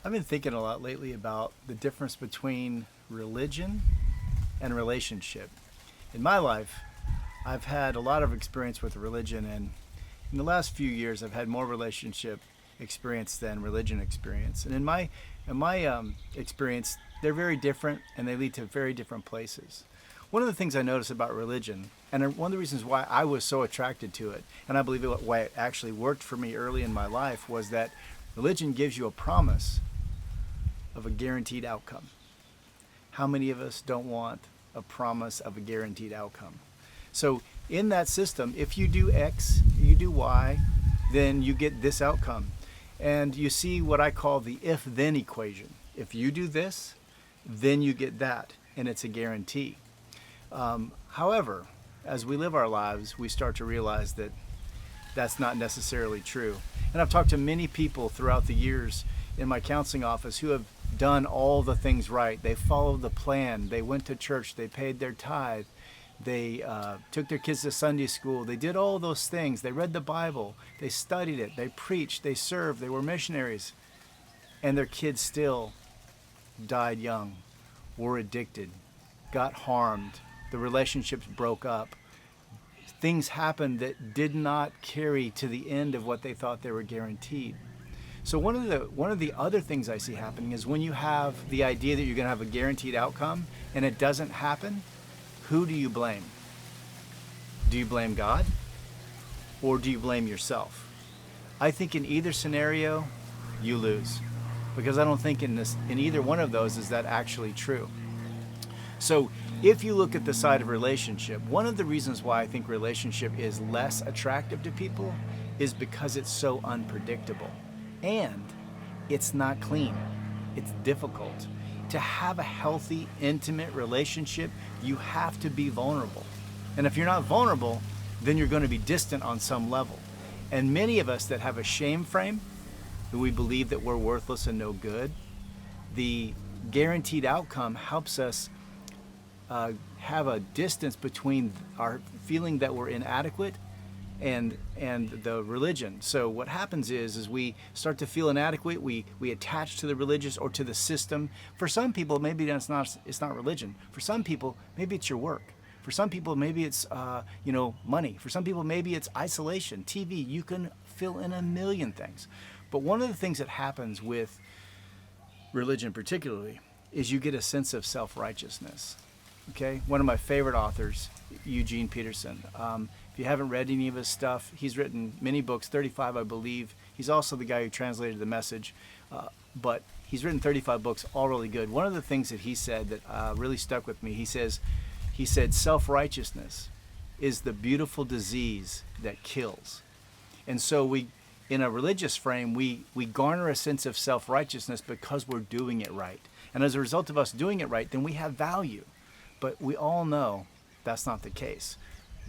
I've been thinking a lot lately about the difference between religion and relationship. In my life, I've had a lot of experience with religion, and in the last few years, I've had more relationship experience than religion experience. And in my experience, they're very different, and they lead to very different places. One of the things I notice about religion, and one of the reasons why I was so attracted to it, and I believe why it actually worked for me early in my life, was that religion gives you a promise of a guaranteed outcome. How many of us don't want a promise of a guaranteed outcome? So, in that system, if you do X, you do Y, then you get this outcome. And you see what I call the if then equation. If you do this, then you get that, and it's a guarantee. However, as we live our lives, we start to realize that that's not necessarily true. And I've talked to many people throughout the years in my counseling office who have done all the things right. They followed the plan. They went to church. They paid their tithe. They took their kids to Sunday school. They did all those things. They read the Bible. They studied it. They preached. They served. They were missionaries. And their kids still died young, were addicted, got harmed. The relationships broke up. Things happened that did not carry to the end of what they thought they were guaranteed. So one of the other things I see happening is when you have the idea that you're going to have a guaranteed outcome and it doesn't happen, who do you blame? Do you blame God or do you blame yourself? I think in either scenario, you lose, because I don't think in either one of those is that actually true. So if you look at the side of relationship, one of the reasons why I think relationship is less attractive to people is because it's so unpredictable and it's not clean. It's difficult. To have a healthy, intimate relationship, you have to be vulnerable. And if you're not vulnerable, then you're going to be distant on some level. And many of us that have a shame frame, that we believe that we're worthless and no good, the guaranteed outcome helps us have a distance between our feeling that we're inadequate and the religion. So what happens is we start to feel inadequate. We attach to the religious or to the system. For some people, maybe it's not religion. For some people, maybe it's your work. For some people, maybe it's money. For some people, maybe it's isolation, TV. You can fill in a million things. But one of the things that happens with religion, particularly, is you get a sense of self-righteousness. Okay, one of my favorite authors, Eugene Peterson. If you haven't read any of his stuff, he's written many books, 35, I believe. He's also the guy who translated The Message, but he's written 35 books, all really good. One of the things that he said that really stuck with me, he said, self-righteousness is the beautiful disease that kills. And so in a religious frame, we garner a sense of self-righteousness because we're doing it right. And as a result of us doing it right, then we have value. But we all know that's not the case.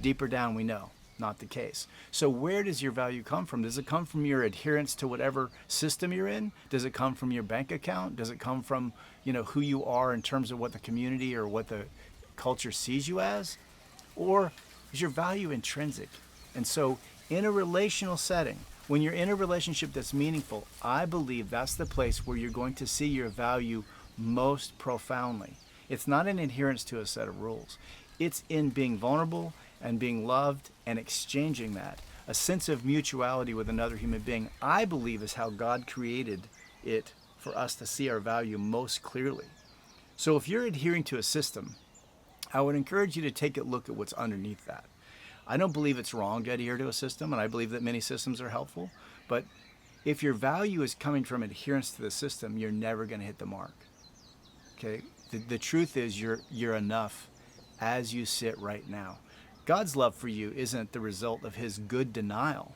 Deeper down, we know not the case. So where does your value come from? Does it come from your adherence to whatever system you're in? Does it come from your bank account? Does it come from, who you are in terms of what the community or what the culture sees you as? Or is your value intrinsic? And so in a relational setting, when you're in a relationship that's meaningful, I believe that's the place where you're going to see your value most profoundly. It's not an adherence to a set of rules. It's in being vulnerable and being loved and exchanging that. A sense of mutuality with another human being, I believe, is how God created it for us to see our value most clearly. So if you're adhering to a system, I would encourage you to take a look at what's underneath that. I don't believe it's wrong to adhere to a system, and I believe that many systems are helpful. But if your value is coming from adherence to the system, you're never going to hit the mark. Okay? The truth is you're enough as you sit right now. God's love for you isn't the result of his good denial,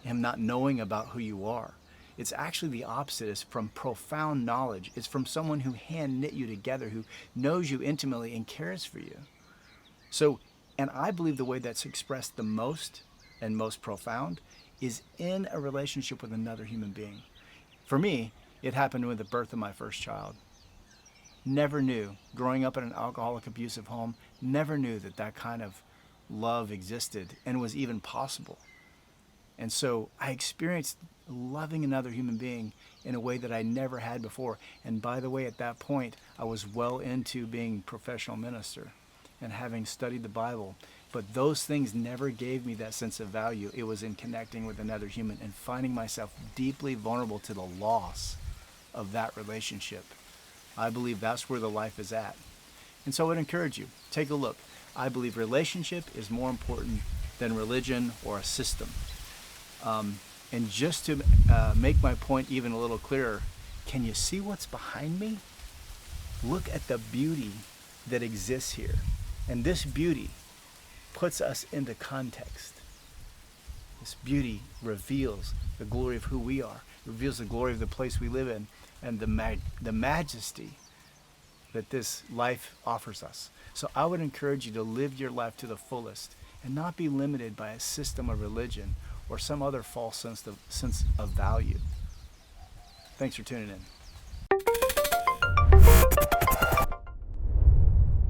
him not knowing about who you are. It's actually the opposite. It's from profound knowledge. It's from someone who hand knit you together, who knows you intimately and cares for you. So, and I believe the way that's expressed the most and most profound is in a relationship with another human being. For me, it happened with the birth of my first child. Never knew, growing up in an alcoholic, abusive home, never knew that kind of love existed and was even possible. And so I experienced loving another human being in a way that I never had before. And by the way, at that point, I was well into being a professional minister and having studied the Bible. But those things never gave me that sense of value. It was in connecting with another human and finding myself deeply vulnerable to the loss of that relationship. I believe that's where the life is at. And so I would encourage you, take a look. I believe relationship is more important than religion or a system. And just to make my point even a little clearer, can you see what's behind me? Look at the beauty that exists here. And this beauty puts us into context. This beauty reveals the glory of who we are, reveals the glory of the place we live in, and the majesty that this life offers us. So I would encourage you to live your life to the fullest and not be limited by a system of religion or some other false sense of value. Thanks for tuning in.